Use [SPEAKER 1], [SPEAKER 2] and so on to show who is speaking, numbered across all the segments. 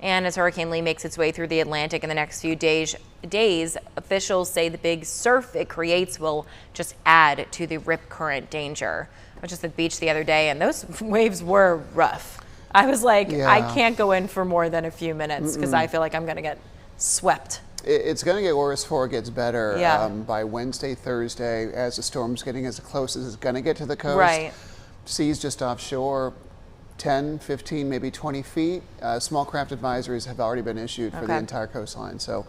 [SPEAKER 1] And as Hurricane Lee makes its way through the Atlantic in the next few days, officials say the big surf it creates will just add to the rip current danger. I was just at the beach the other day and those waves were rough. I was like, I can't go in for more than a few minutes because I feel like I'm going to get swept.
[SPEAKER 2] It's going to get worse before it gets better.
[SPEAKER 1] Yeah.
[SPEAKER 2] By Wednesday, Thursday, as the storm's getting as close as it's going to get to the coast.
[SPEAKER 1] Right.
[SPEAKER 2] Seas just offshore, 10, 15, maybe 20 feet. Small craft advisories have already been issued for the entire coastline. So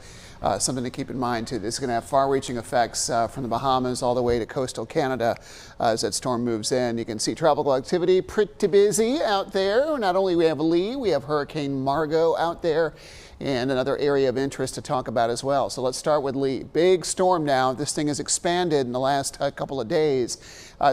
[SPEAKER 2] something to keep in mind too. This is going to have far-reaching effects from the Bahamas all the way to coastal Canada as that storm moves in. You can see tropical activity pretty busy out there. Not only we have Lee, we have Hurricane Margot out there and another area of interest to talk about as well. So let's start with Lee. Big storm now. This thing has expanded in the last couple of days.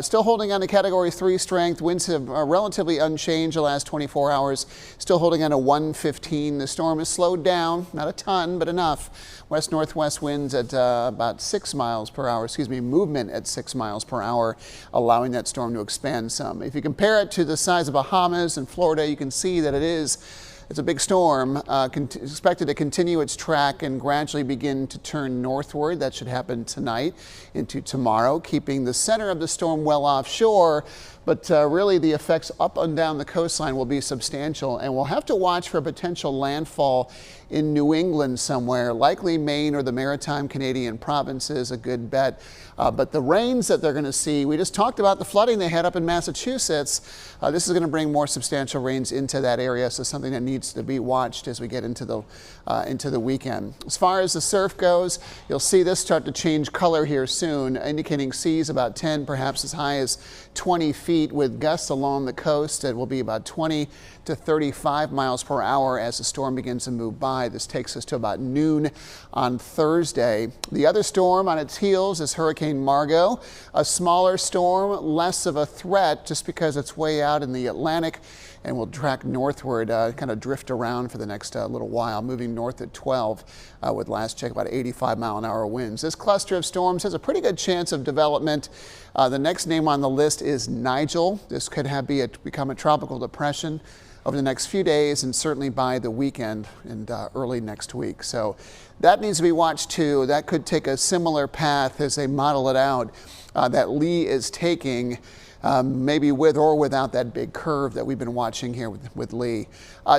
[SPEAKER 2] Still holding on to Category 3 strength. Winds have relatively unchanged the last 24 hours. Still holding on to 115. The storm has slowed down, not a ton, but enough. West-northwest winds at about 6 miles per hour, movement at 6 miles per hour, allowing that storm to expand some. If you compare it to the size of Bahamas and Florida, you can see that it's a big storm, expected to continue its track and gradually begin to turn northward. That should happen tonight into tomorrow, keeping the center of the storm well offshore. But really the effects up and down the coastline will be substantial, and we'll have to watch for potential landfall in New England somewhere, likely Maine or the maritime Canadian provinces, a good bet. But the rains that they're going to see, we just talked about the flooding they had up in Massachusetts. This is going to bring more substantial rains into that area, so something that needs to be watched as we get into the weekend. As far as the surf goes, you'll see this start to change color here soon, indicating seas about 10, perhaps as high as 20 feet with gusts along the coast. It will be about 20 to 35 miles per hour as the storm begins to move by. This takes us to about noon on Thursday. The other storm on its heels is Hurricane Margot, a smaller storm, less of a threat just because it's way out in the Atlantic and will track northward, kind of drift around for the next little while, moving north at 12 with last check about 85-mile-an-hour winds. This cluster of storms has a pretty good chance of development. The next name on the list is Nigel. This could become a tropical depression over the next few days and certainly by the weekend and early next week. So that needs to be watched too. That could take a similar path as they model it out that Lee is taking. Maybe with or without that big curve that we've been watching here with Lee.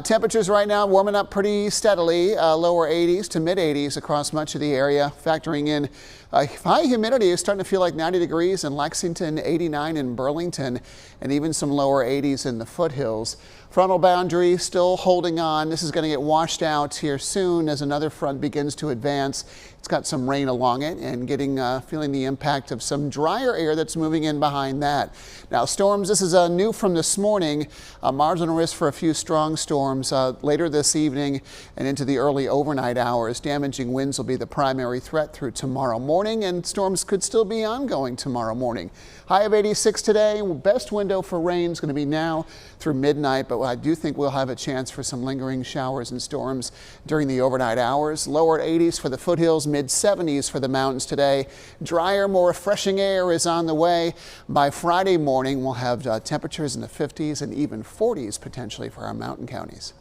[SPEAKER 2] Temperatures right now warming up pretty steadily, lower 80s to mid 80s across much of the area, factoring in high humidity is starting to feel like 90 degrees in Lexington, 89 in Burlington, and even some lower 80s in the foothills. Frontal boundary still holding on. This is going to get washed out here soon as another front begins to advance. It's got some rain along it and feeling the impact of some drier air that's moving in behind that. Now storms, this is new from this morning. Marginal risk for a few strong storms later this evening and into the early overnight hours. Damaging winds will be the primary threat through tomorrow morning, and storms could still be ongoing tomorrow morning. High of 86 today. Best window for rain is going to be now through midnight, but I do think we'll have a chance for some lingering showers and storms during the overnight hours. Lower 80s for the foothills, mid 70s for the mountains today. Drier, more refreshing air is on the way. By Friday morning, we'll have temperatures in the 50s and even 40s potentially for our mountain counties.